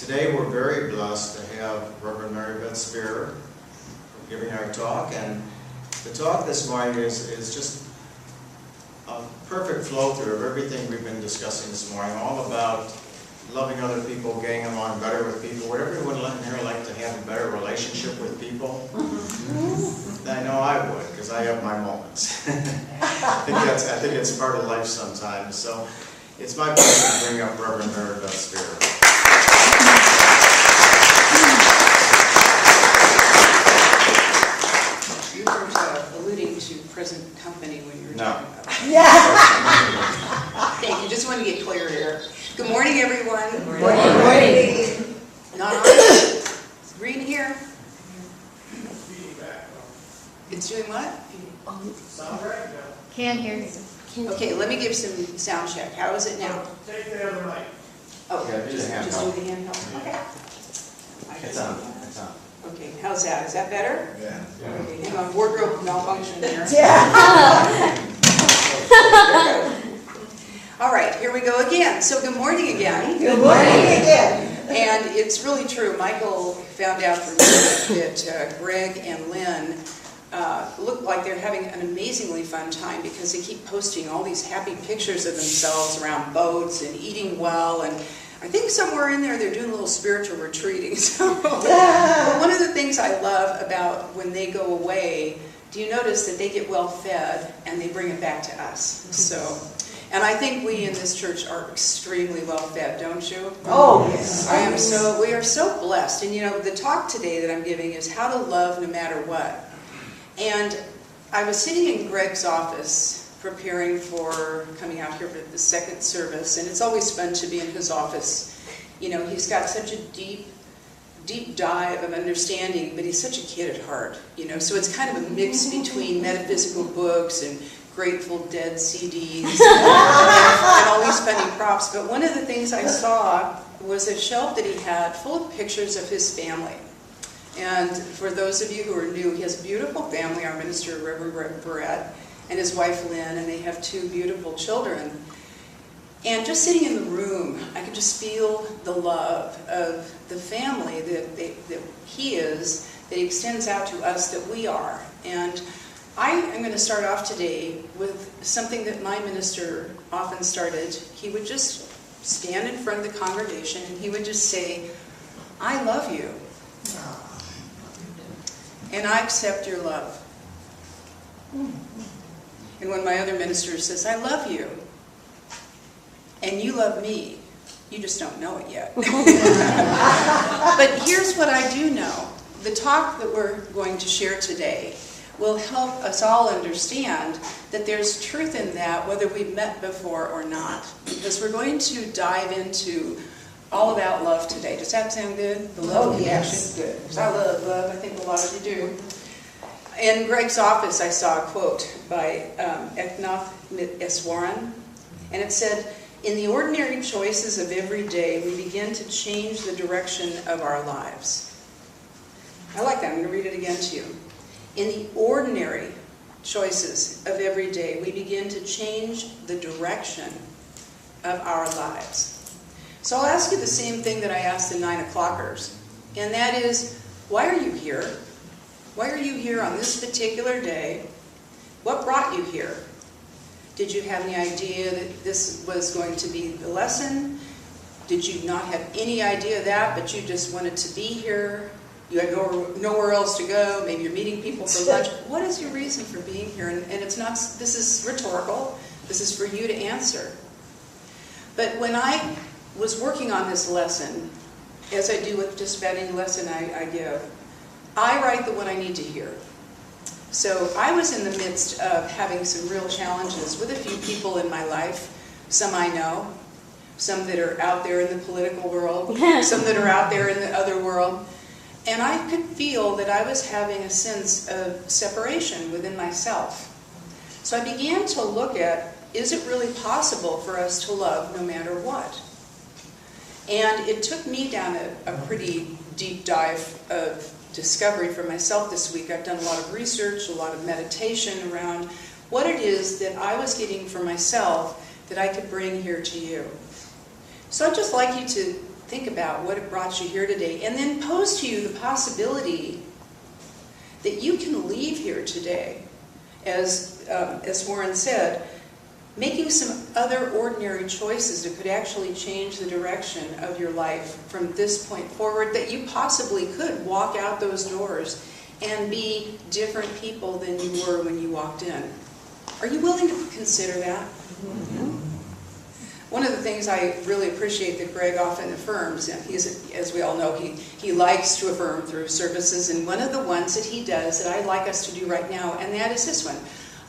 Today we're very blessed to have Reverend Mary Beth Speer giving our talk, and the talk this morning is just a perfect flow through of everything we've been discussing this morning, all about loving other people, getting along better with people. Would everyone in here like to have a better relationship with people? I know I would, because I have my moments. I think it's part of life sometimes. So it's my pleasure to bring up Reverend Mary Beth Speer. You were alluding to present company when you were talking about it. Yeah. Thank you. Just want to get clear here. Good morning, everyone. Good morning. Good morning. Not on? Is green here? It's doing what? Can't hear you. Okay, let me give some sound check. How is it now? Take the other mic. Oh, Yeah, do the just handheld. do the handheld. Okay. It's on. It's on. Okay, how's that? Is that better? Yeah. Okay, hang on. Wardrobe malfunction here. Yeah. All right, here we go again. So good morning again. Good morning again. And it's really true. Michael found out through that Greg and Lynn look like they're having an amazingly fun time because they keep posting all these happy pictures of themselves around boats and eating well. And I think somewhere in there they're doing a little spiritual retreating. So, but one of the things I love about when they go away, do you notice that they get well fed and they bring it back to us? So. And I think we in this church are extremely well fed, don't you? Oh, yes. We are so blessed. And you know, the talk today that I'm giving is how to love no matter what. And I was sitting in Greg's office preparing for coming out here for the second service, and it's always fun to be in his office. You know, he's got such a deep dive of understanding, but he's such a kid at heart, you know, so it's kind of a mix between metaphysical books and Grateful Dead CDs and all these funny props. But one of the things I saw was a shelf that he had full of pictures of his family. And for those of you who are new, he has a beautiful family, our minister, Reverend Brett, and his wife, Lynn, and they have two beautiful children. And just sitting in the room, I could just feel the love of the family that he is, that he extends out to us, that we are. And I am going to start off today with something that my minister often started. He would just stand in front of the congregation and he would just say, "I love you. And I accept your love." And when my other minister says, "I love you. And you love me, you just don't know it yet." But here's what I do know. The talk that we're going to share today will help us all understand that there's truth in that, whether we've met before or not. Because we're going to dive into all about love today. Does that sound good? The love of yes. connection? Good. Because I love love. I think a lot of you do. In Greg's office, I saw a quote by Eknath Eswaran, and it said, "In the ordinary choices of every day, we begin to change the direction of our lives." I like that. I'm going to read it again to you. In the ordinary choices of every day, we begin to change the direction of our lives. So I'll ask you the same thing that I asked the 9 o'clockers, and that is, why are you here? Why are you here on this particular day? What brought you here? Did you have any idea that this was going to be the lesson? Did you not have any idea of that, but you just wanted to be here? You had nowhere else to go. Maybe you're meeting people for lunch. What is your reason for being here? And it's not, this is rhetorical. This is for you to answer. But when I was working on this lesson, as I do with just about any lesson I give, I write the one I need to hear. So I was in the midst of having some real challenges with a few people in my life. Some I know, some that are out there in the political world, some that are out there in the other world. And I could feel that I was having a sense of separation within myself. So I began to look at, is it really possible for us to love no matter what? And it took me down a pretty deep dive of discovery for myself this week. I've done a lot of research, a lot of meditation around what it is that I was getting for myself that I could bring here to you. So I'd just like you to think about what it brought you here today, and then pose to you the possibility that you can leave here today, as Warren said, making some other ordinary choices that could actually change the direction of your life from this point forward, that you possibly could walk out those doors and be different people than you were when you walked in. Are you willing to consider that? Mm-hmm. One of the things I really appreciate that Greg often affirms, and he's, as we all know, he likes to affirm through services, and one of the ones that he does that I'd like us to do right now, and that is this one.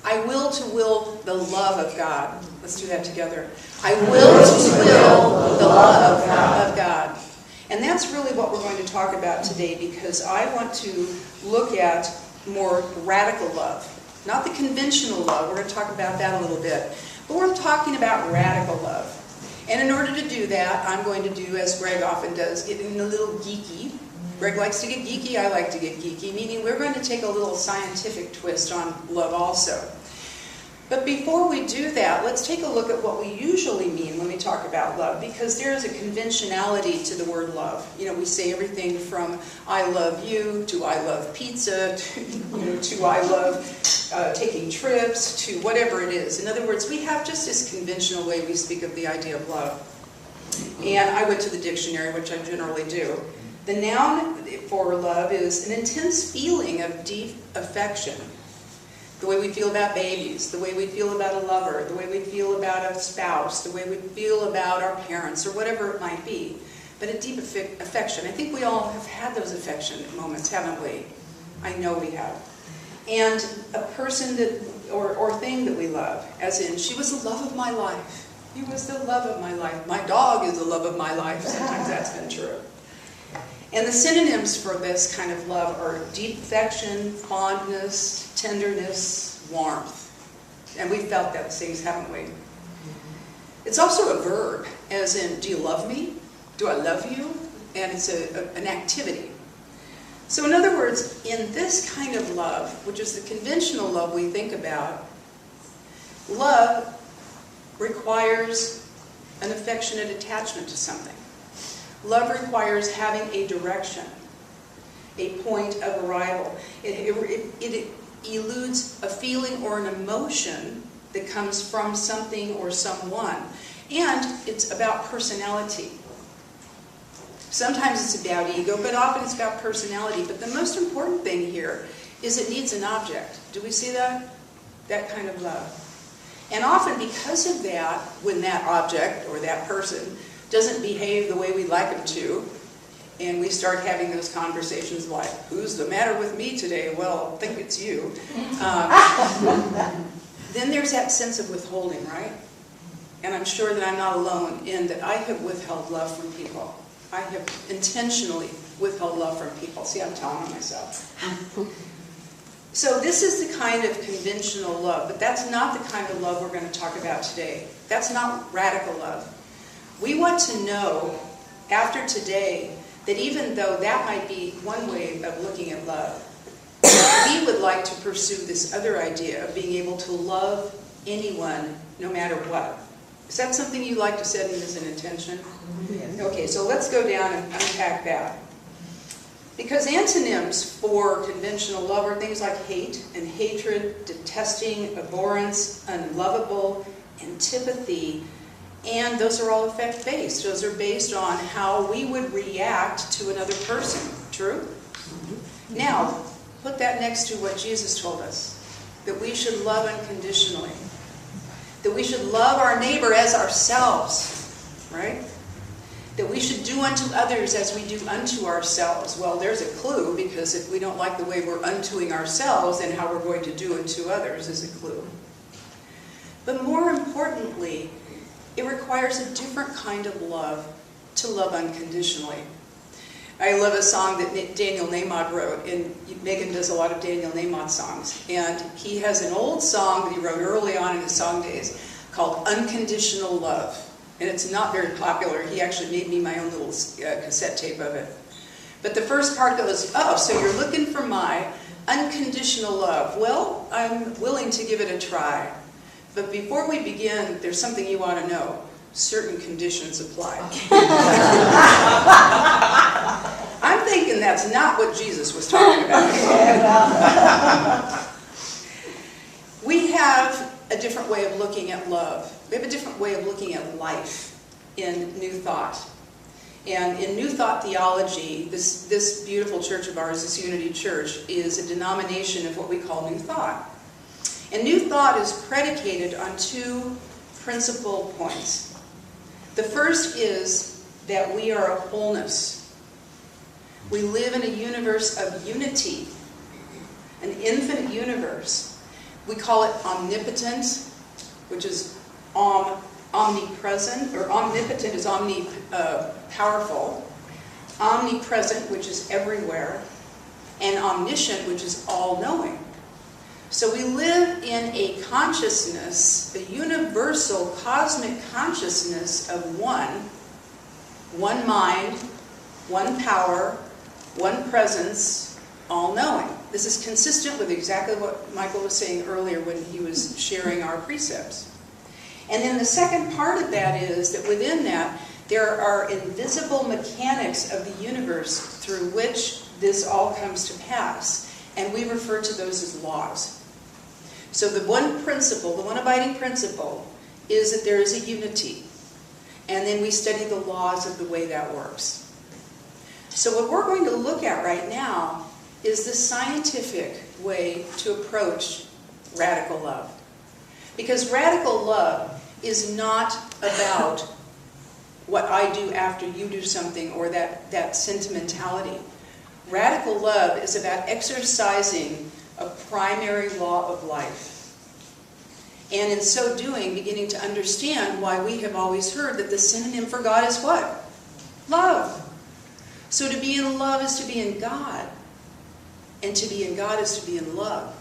I will to will the love of God. Let's do that together. I will to will the love of God. And that's really what we're going to talk about today, because I want to look at more radical love. Not the conventional love, we're going to talk about that a little bit. But we're talking about radical love. And in order to do that, I'm going to do, as Greg often does, get in a little geeky. Greg likes to get geeky, I like to get geeky, meaning we're going to take a little scientific twist on love also. But before we do that, let's take a look at what we usually mean when we talk about love, because there is a conventionality to the word love. You know, we say everything from I love you, to I love pizza, to I love taking trips, to whatever it is. In other words, we have just this conventional way we speak of the idea of love. And I went to the dictionary, which I generally do. The noun for love is an intense feeling of deep affection. The way we feel about babies, the way we feel about a lover, the way we feel about a spouse, the way we feel about our parents, or whatever it might be. But a deep affection. I think we all have had those affection moments, haven't we? I know we have. And a person that, or thing that we love, as in, she was the love of my life. He was the love of my life. My dog is the love of my life. Sometimes that's been true. And the synonyms for this kind of love are deep affection, fondness, tenderness, warmth. And we've felt those things, haven't we? It's also a verb, as in, do you love me? Do I love you? And it's an activity. So in other words, in this kind of love, which is the conventional love we think about, love requires an affectionate attachment to something. Love requires having a direction, a point of arrival. It eludes a feeling or an emotion that comes from something or someone. And it's about personality. Sometimes it's about ego, but often it's about personality. But the most important thing here is it needs an object. Do we see that? That kind of love. And often because of that, when that object or that person doesn't behave the way we'd like them to, and we start having those conversations like, who's the matter with me today? Well, I think it's you. Then there's that sense of withholding, right? And I'm sure that I'm not alone in that I have withheld love from people. I have intentionally withheld love from people. See, I'm telling on myself. So this is the kind of conventional love, but that's not the kind of love we're going to talk about today. That's not radical love. We want to know, after today, that even though that might be one way of looking at love, we would like to pursue this other idea of being able to love anyone, no matter what. Is that something you'd like to set in as an intention? Yes. Okay, so let's go down and unpack that. Because antonyms for conventional love are things like hate and hatred, detesting, abhorrence, unlovable, antipathy, and those are all affect-based. Those are based on how we would react to another person. True? Mm-hmm. Now, put that next to what Jesus told us, that we should love unconditionally. That we should love our neighbor as ourselves, right? That we should do unto others as we do unto ourselves. Well, there's a clue, because if we don't like the way we're untoing ourselves, then how we're going to do unto others is a clue. But more importantly, it requires a different kind of love to love unconditionally. I love a song that Daniel Nahmod wrote, and Megan does a lot of Daniel Nahmod songs. And he has an old song that he wrote early on in his song days called Unconditional Love. And it's not very popular. He actually made me my own little cassette tape of it. But the first part goes, oh, so you're looking for my unconditional love. Well, I'm willing to give it a try. But before we begin, there's something you ought to know. certain conditions apply. I'm thinking that's not what Jesus was talking about. We have a different way of looking at love. We have a different way of looking at life in New Thought. And in New Thought theology, this beautiful church of ours, this Unity Church, is a denomination of what we call New Thought. And New Thought is predicated on two principal points. The first is that we are a wholeness. We live in a universe of unity, an infinite universe. We call it omnipotent, which is omnipresent, or omnipotent is powerful, omnipresent, which is everywhere, and omniscient, which is all-knowing. So we live in a consciousness, a universal cosmic consciousness of one mind, one power, one presence, all-knowing. This is consistent with exactly what Michael was saying earlier when he was sharing our precepts. And then the second part of that is that within that, there are invisible mechanics of the universe through which this all comes to pass. And we refer to those as laws. So the one principle, the one abiding principle, is that there is a unity. And then we study the laws of the way that works. So what we're going to look at right now is the scientific way to approach radical love. Because radical love is not about what I do after you do something or that sentimentality. Radical love is about exercising a primary law of life. And in so doing, beginning to understand why we have always heard that the synonym for God is what? Love. So to be in love is to be in God. And to be in God is to be in love.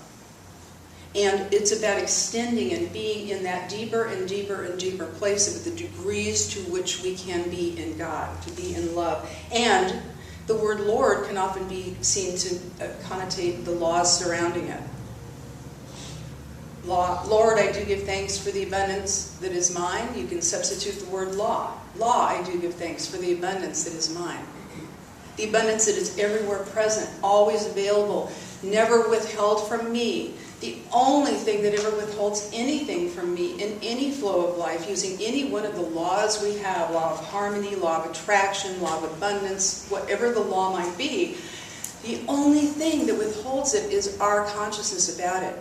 And it's about extending and being in that deeper and deeper and deeper place of the degrees to which we can be in God, to be in love. And the word Lord can often be seen to connotate the laws surrounding it. Lord, I do give thanks for the abundance that is mine. You can substitute the word law. Law, I do give thanks for the abundance that is mine. The abundance that is everywhere present, always available, never withheld from me. The only thing that ever withholds anything from me in any flow of life, using any one of the laws we have, law of harmony, law of attraction, law of abundance, whatever the law might be, the only thing that withholds it is our consciousness about it.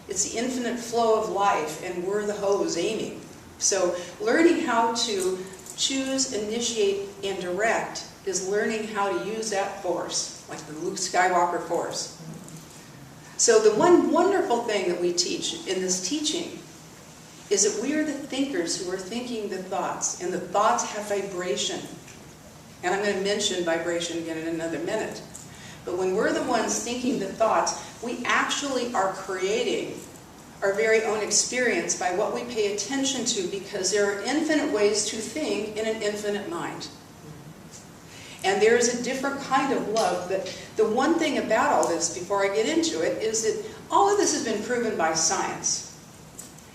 It's the infinite flow of life, and we're the hose aiming. So learning how to choose, initiate, and direct is learning how to use that force, like the Luke Skywalker force. So the one wonderful thing that we teach in this teaching is that we are the thinkers who are thinking the thoughts, and the thoughts have vibration. And I'm going to mention vibration again in another minute. But when we're the ones thinking the thoughts, we actually are creating our very own experience by what we pay attention to, because there are infinite ways to think in an infinite mind. And there is a different kind of love. But the one thing about all this, before I get into it, is that all of this has been proven by science.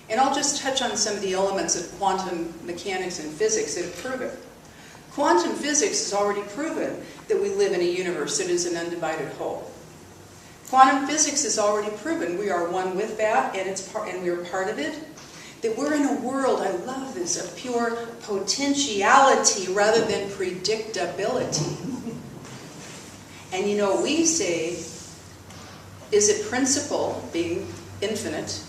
And I'll just touch on some of the elements of quantum mechanics and physics that have proven it. Quantum physics has already proven that we live in a universe that is an undivided whole. Quantum physics has already proven we are one with that, and we're part of it. That we're in a world, I love this, of pure potentiality rather than predictability. And you know what we say is that principle, being infinite,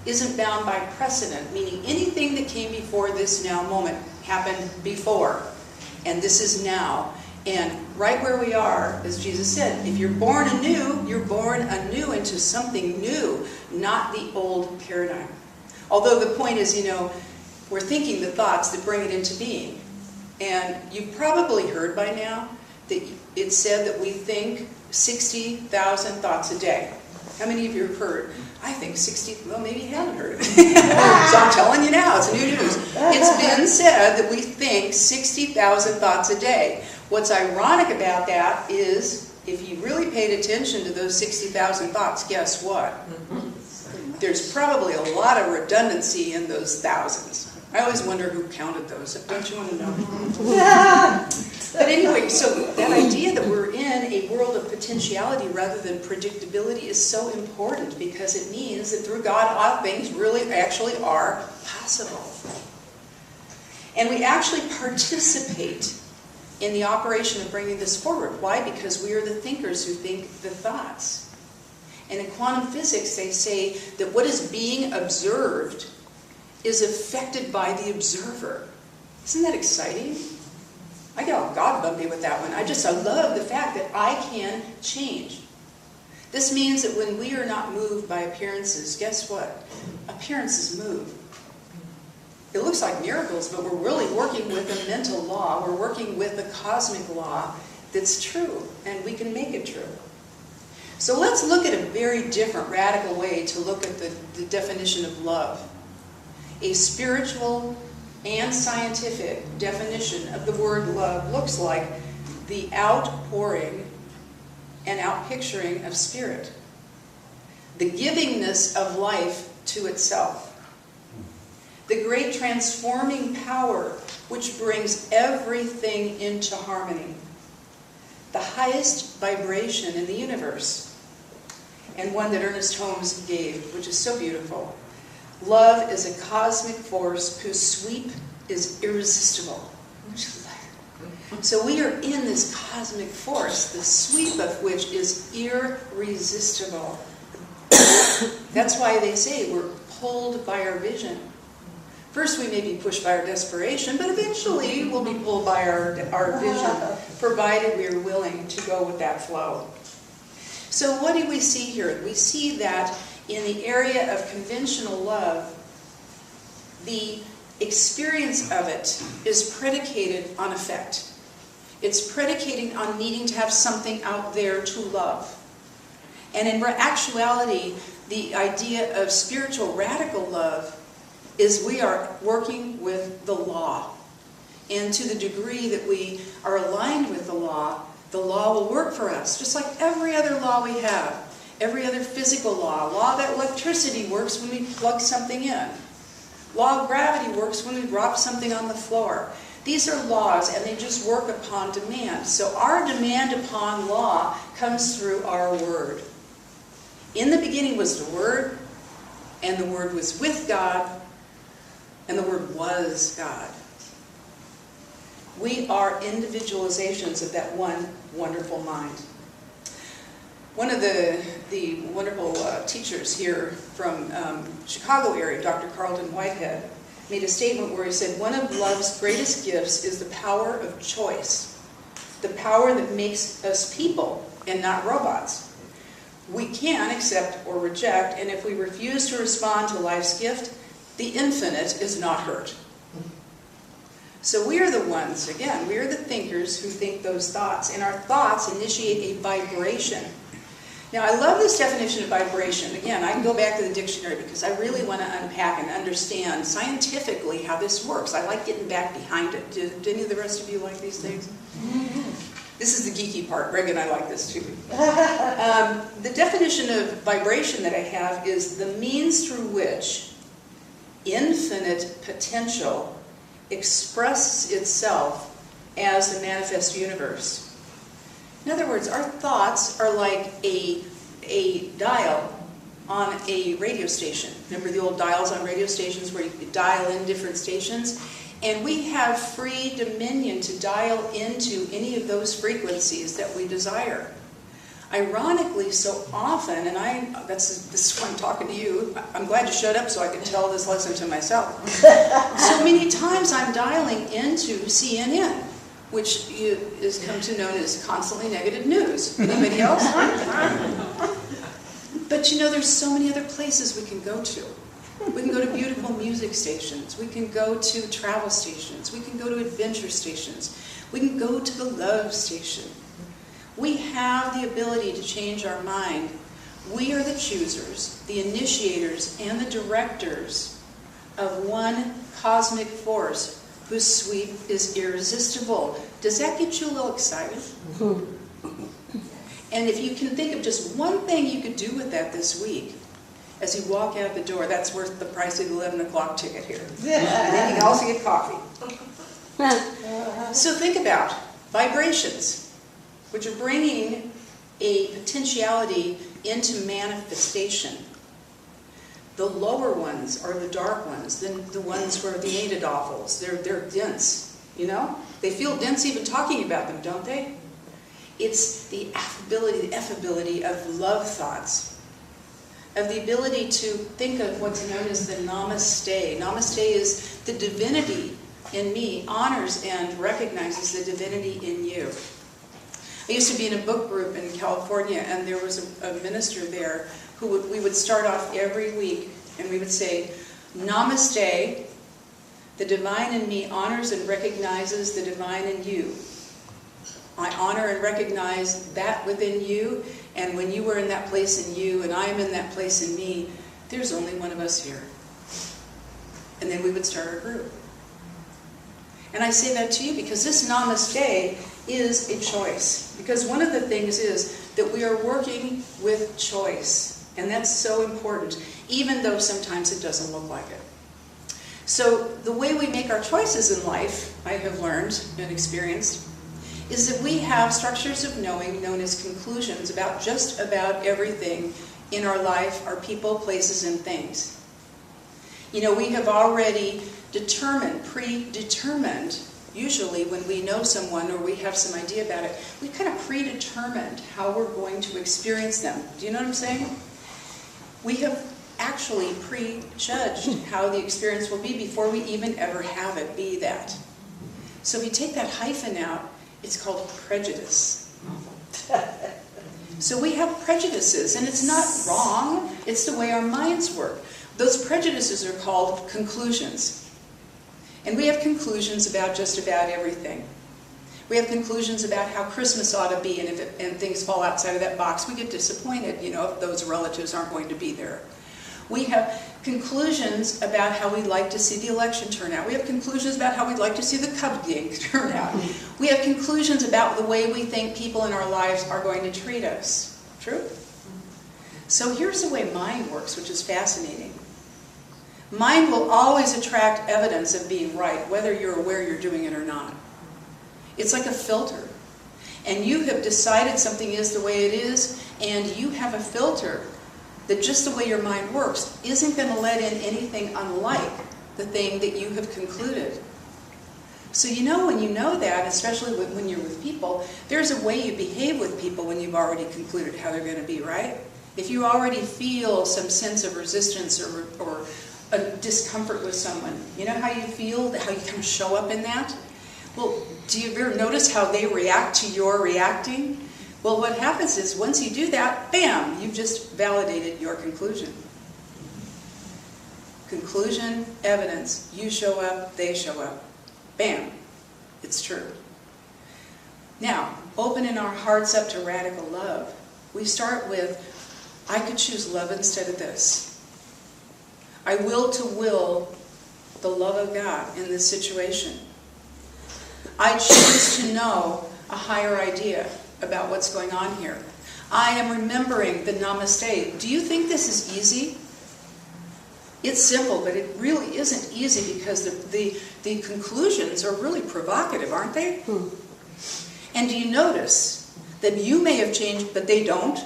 isn't bound by precedent, meaning anything that came before this now moment happened before, and this is now. And right where we are, as Jesus said, if you're born anew, you're born anew into something new, not the old paradigm. Although the point is, you know, we're thinking the thoughts that bring it into being. And you've probably heard by now that it's said that we think 60,000 thoughts a day. How many of you have heard? I think 60, well, maybe you haven't heard of it. So I'm telling you now, it's new news. It's been said that we think 60,000 thoughts a day. What's ironic about that is, if you really paid attention to those 60,000 thoughts, guess what? There's probably a lot of redundancy in those thousands. I always wonder who counted those. Don't you want to know? But anyway, so that idea that we're in a world of potentiality rather than predictability is so important because it means that through God, all things really actually are possible. And we actually participate in the operation of bringing this forward. Why? Because we are the thinkers who think the thoughts. And in quantum physics, they say that what is being observed is affected by the observer. Isn't that exciting? I get all God bumpy with that one. I love the fact that I can change. This means that when we are not moved by appearances, guess what? Appearances move. It looks like miracles, but we're really working with a mental law. We're working with a cosmic law that's true, and we can make it true. So let's look at a very different, radical way to look at the definition of love. A spiritual and scientific definition of the word love looks like the outpouring and outpicturing of spirit. The givingness of life to itself. The great transforming power which brings everything into harmony. The highest vibration in the universe. And one that Ernest Holmes gave, which is so beautiful. Love is a cosmic force whose sweep is irresistible. So we are in this cosmic force, the sweep of which is irresistible. That's why they say we're pulled by our vision. First we may be pushed by our desperation, but eventually we'll be pulled by our vision, provided we are willing to go with that flow. So what do we see here? We see that in the area of conventional love, the experience of it is predicated on affect. It's predicated on needing to have something out there to love. And in actuality, the idea of spiritual radical love is we are working with the law. And to the degree that we are aligned with the law will work for us, just like every other law we have. Every other physical law that electricity works when we plug something in. Law of gravity works when we drop something on the floor. These are laws and they just work upon demand. So our demand upon law comes through our word. In the beginning was the Word, and the Word was with God, and the Word was God. We are individualizations of that one wonderful mind. One of the wonderful teachers here from Chicago area, Dr. Carlton Whitehead, made a statement where he said, one of love's greatest gifts is the power of choice. The power that makes us people and not robots. We can accept or reject, and if we refuse to respond to life's gift, the infinite is not hurt. So we are the ones, again, we are the thinkers who think those thoughts, and our thoughts initiate a vibration. Now, I love this definition of vibration. Again, I can go back to the dictionary because I really want to unpack and understand scientifically how this works. I like getting back behind it. Do any of the rest of you like these things? This is the geeky part. Greg and I like this too. The definition of vibration that I have is the means through which infinite potential expresses itself as the manifest universe. In other words, our thoughts are like a dial on a radio station. Remember the old dials on radio stations where you could dial in different stations? And we have free dominion to dial into any of those frequencies that we desire. Ironically, so often, and this is why I'm talking to you, I'm glad you shut up so I can tell this lesson to myself. So many times I'm dialing into CNN, which is come to known as constantly negative news. Anybody else? But you know, there's so many other places we can go to. We can go to beautiful music stations. We can go to travel stations. We can go to adventure stations. We can go to the love station. We have the ability to change our mind. We are the choosers, the initiators, and the directors of one cosmic force whose sweep is irresistible. Does that get you a little excited? And if you can think of just one thing you could do with that this week, As you walk out the door, that's worth the price of the 11 o'clock ticket here. And then you can also get coffee. So think about vibrations, which are bringing a potentiality into manifestation. The lower ones are the dark ones, then the ones where the Adadawfels, they're dense, you know? They feel dense even talking about them, don't they? It's the affability, the effability of love thoughts, of the ability to think of what's known as the namaste. Namaste is the divinity in me, honors and recognizes the divinity in you. I used to be in a book group in California, and there was a minister there who we would start off every week, and we would say, Namaste, the divine in me honors and recognizes the divine in you. I honor and recognize that within you, and when you were in that place in you, and I am in that place in me, there's only one of us here. And then we would start our group. And I say that to you because this namaste is a choice. Because one of the things is that we are working with choice. And that's so important, even though sometimes it doesn't look like it. So the way we make our choices in life, I have learned and experienced, is that we have structures of knowing known as conclusions about just about everything in our life, our people, places, and things. You know, we have already determined, predetermined, usually when we know someone or we have some idea about it, we kind of predetermined how we're going to experience them. Do you know what I'm saying? We have actually prejudged how the experience will be before we even ever have it be that. So if you take that hyphen out, it's called prejudice. So we have prejudices, and it's not wrong, it's the way our minds work. Those prejudices are called conclusions. And we have conclusions about just about everything. We have conclusions about how Christmas ought to be, and if things fall outside of that box, we get disappointed, you know, if those relatives aren't going to be there. We have conclusions about how we'd like to see the election turn out. We have conclusions about how we'd like to see the Cubs game turn out. We have conclusions about the way we think people in our lives are going to treat us. True? So here's the way mind works, which is fascinating. Mind will always attract evidence of being right, whether you're aware you're doing it or not. It's like a filter. And you have decided something is the way it is, and you have a filter that just the way your mind works isn't going to let in anything unlike the thing that you have concluded. So you know when you know that, especially when you're with people, there's a way you behave with people when you've already concluded how they're going to be, right? If you already feel some sense of resistance or a discomfort with someone, you know how you feel, how you kind of show up in that? Well, do you ever notice how they react to your reacting? Well, what happens is once you do that, bam, you've just validated your conclusion. Conclusion, evidence, you show up, they show up. Bam, it's true. Now, opening our hearts up to radical love, we start with, I could choose love instead of this. I will to will the love of God in this situation. I choose to know a higher idea about what's going on here. I am remembering the namaste. Do you think this is easy? It's simple, but it really isn't easy because the conclusions are really provocative, aren't they? And do you notice that you may have changed, but they don't?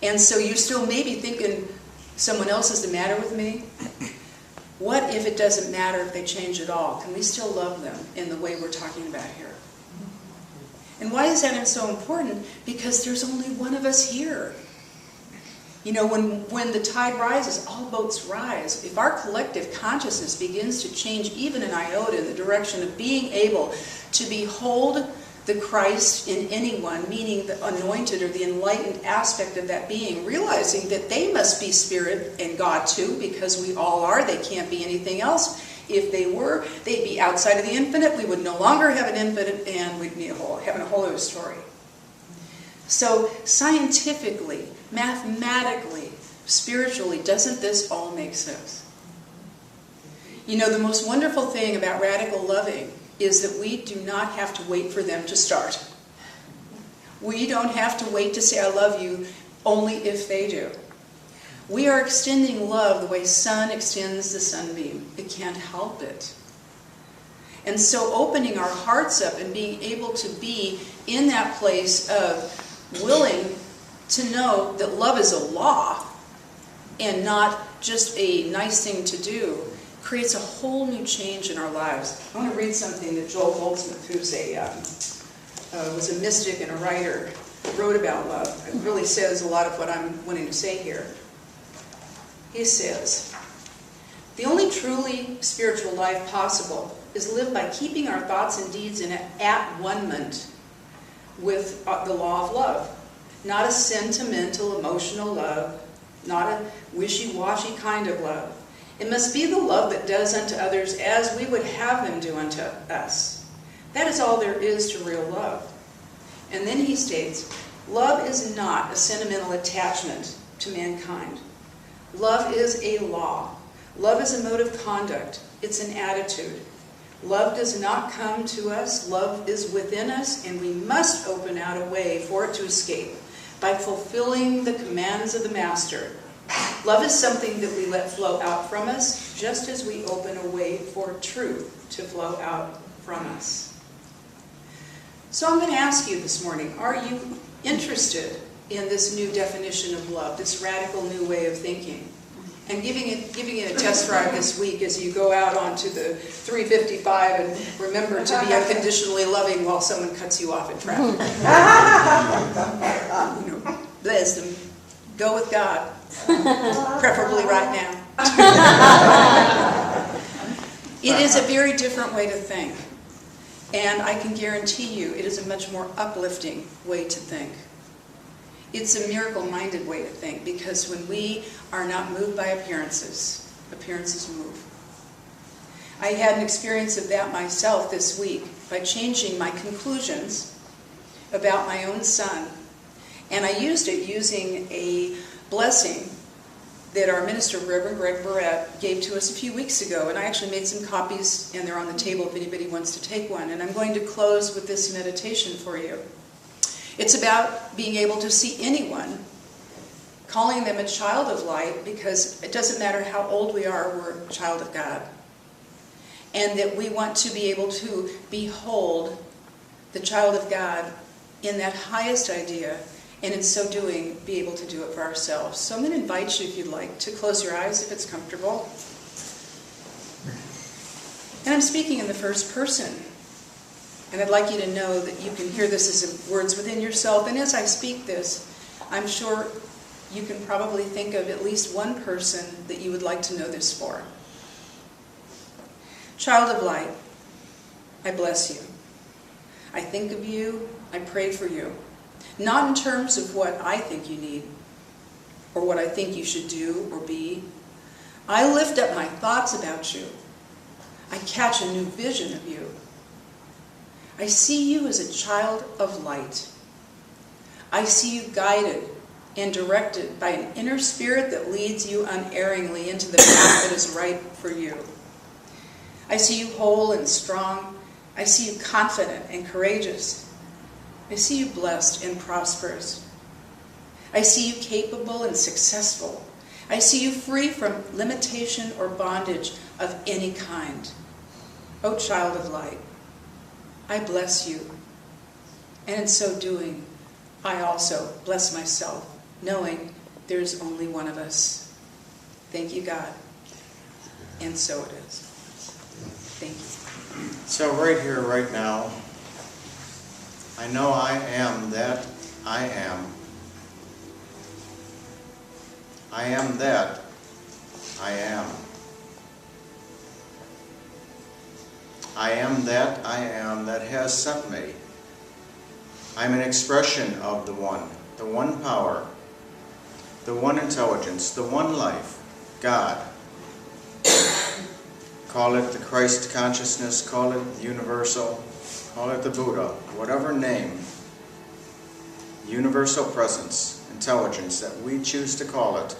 And so you still may be thinking, someone else is the matter with me? What if it doesn't matter if they change at all? Can we still love them in the way we're talking about here? And why is that so important? Because there's only one of us here. You know, when the tide rises, all boats rise. If our collective consciousness begins to change even an iota in the direction of being able to behold the Christ in anyone, meaning the anointed or the enlightened aspect of that being, realizing that they must be spirit and God too, because we all are. They can't be anything else. If they were, they'd be outside of the infinite. We would no longer have an infinite, and we'd be having a whole other story. So scientifically, mathematically, spiritually, doesn't this all make sense? You know, the most wonderful thing about radical loving is that we do not have to wait for them to start. We don't have to wait to say I love you only if they do. We are extending love the way sun extends the sunbeam. It can't help it. And so opening our hearts up and being able to be in that place of willing to know that love is a law and not just a nice thing to do creates a whole new change in our lives. I want to read something that Joel Goldsmith, who's was a mystic and a writer, wrote about love. It really says a lot of what I'm wanting to say here. He says, "The only truly spiritual life possible is lived by keeping our thoughts and deeds in at-one-ment with the law of love. Not a sentimental, emotional love, not a wishy-washy kind of love. It must be the love that does unto others as we would have them do unto us. That is all there is to real love." And then he states, "Love is not a sentimental attachment to mankind. Love is a law. Love is a mode of conduct. It's an attitude. Love does not come to us. Love is within us, and we must open out a way for it to escape by fulfilling the commands of the Master. Love is something that we let flow out from us, just as we open a way for truth to flow out from us." So I'm going to ask you this morning, are you interested in this new definition of love, this radical new way of thinking? And giving it a test drive this week as you go out onto the 355 and remember to be unconditionally loving while someone cuts you off in traffic. Bless them. Go with God. Preferably right now. It is a very different way to think. And I can guarantee you it is a much more uplifting way to think. It's a miracle-minded way to think, because when we are not moved by appearances, appearances move. I had an experience of that myself this week by changing my conclusions about my own son. And I used it using a blessing that our minister, Reverend Greg Barrett, gave to us a few weeks ago. And I actually made some copies, and they're on the table if anybody wants to take one. And I'm going to close with this meditation for you. It's about being able to see anyone, calling them a child of light, because it doesn't matter how old we are, we're a child of God. And that we want to be able to behold the child of God in that highest idea, and in so doing, be able to do it for ourselves. So I'm going to invite you, if you'd like, to close your eyes if it's comfortable. And I'm speaking in the first person. And I'd like you to know that you can hear this as words within yourself. And as I speak this, I'm sure you can probably think of at least one person that you would like to know this for. Child of light, I bless you. I think of you, I pray for you. Not in terms of what I think you need, or what I think you should do or be. I lift up my thoughts about you. I catch a new vision of you. I see you as a child of light. I see you guided and directed by an inner spirit that leads you unerringly into the path that is right for you. I see you whole and strong. I see you confident and courageous. I see you blessed and prosperous. I see you capable and successful. I see you free from limitation or bondage of any kind. O child of light, I bless you. And in so doing, I also bless myself, knowing there's only one of us. Thank you, God. And so it is. Thank you. So right here, right now, I know I am that I am. I am that I am. I am that I am that has sent me. I'm an expression of the one power, the one intelligence, the one life, God. Call it the Christ consciousness, call it universal, call it the Buddha, whatever name, universal presence, intelligence that we choose to call it.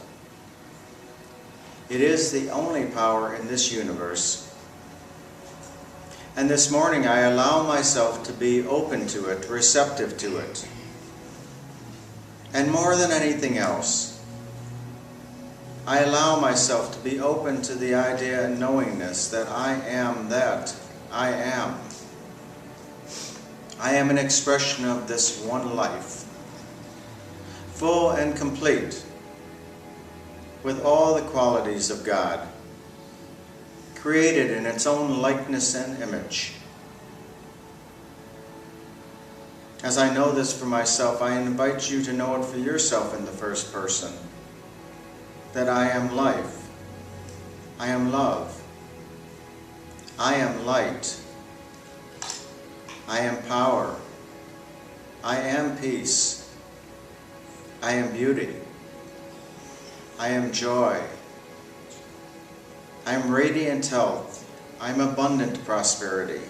It is the only power in this universe. And this morning I allow myself to be open to it, receptive to it. And more than anything else, I allow myself to be open to the idea and knowingness that I am that I am. I am an expression of this one life, full and complete, with all the qualities of God, created in its own likeness and image. As I know this for myself, I invite you to know it for yourself in the first person, that I am life, I am love, I am light, I am power, I am peace, I am beauty, I am joy, I am radiant health, I am abundant prosperity.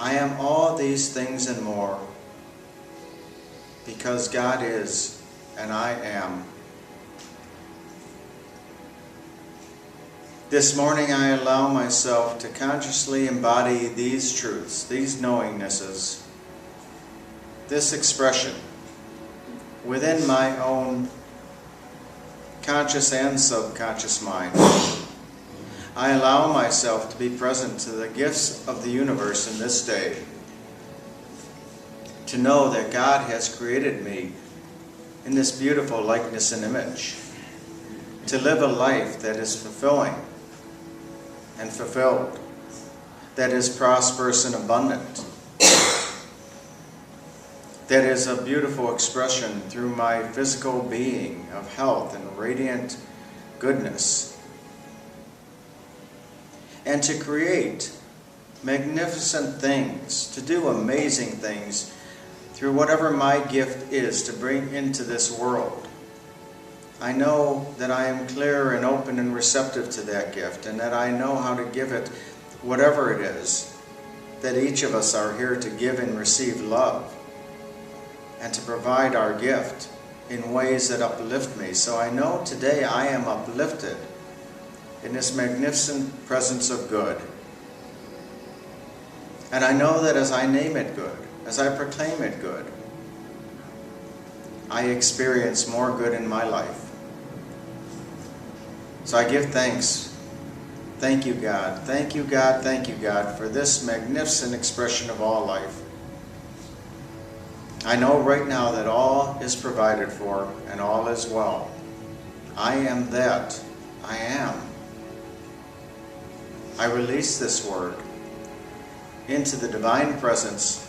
I am all these things and more, because God is and I am. This morning I allow myself to consciously embody these truths, these knowingnesses, this expression within my own conscious and subconscious mind. I allow myself to be present to the gifts of the universe in this day, to know that God has created me in this beautiful likeness and image, to live a life that is fulfilling and fulfilled, that is prosperous and abundant, that is a beautiful expression through my physical being of health and radiant goodness, and to create magnificent things, to do amazing things through whatever my gift is to bring into this world. I know that I am clear and open and receptive to that gift, and that I know how to give it, whatever it is, that each of us are here to give and receive love, and to provide our gift in ways that uplift me. So I know today I am uplifted in this magnificent presence of good. And I know that as I name it good, as I proclaim it good, I experience more good in my life. So I give thanks. Thank you, God. Thank you, God. Thank you, God, for this magnificent expression of all life. I know right now that all is provided for and all is well. I am that I am. I release this word into the divine presence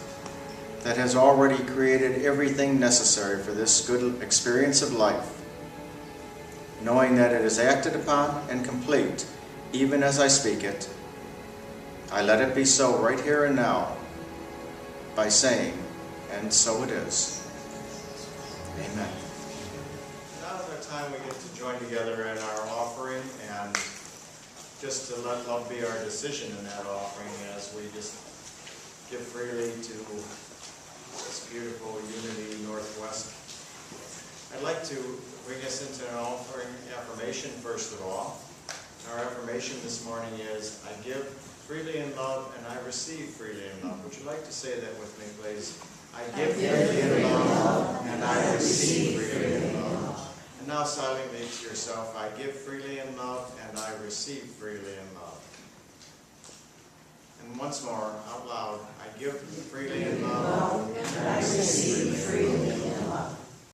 that has already created everything necessary for this good experience of life, knowing that it is acted upon and complete even as I speak it. I let it be so right here and now by saying, and so it is. Amen. Now is our time we get to join together in our offering, and just to let love be our decision in that offering as we just give freely to this beautiful Unity Northwest. I'd like to bring us into an offering affirmation first of all. Our affirmation this morning is, I give freely in love and I receive freely in love. Would you like to say that with me, please? I give freely in love and I receive freely in love. And now silently to yourself, I give freely in love and I receive freely in love. And once more, out loud, I give freely in love and I receive freely in love.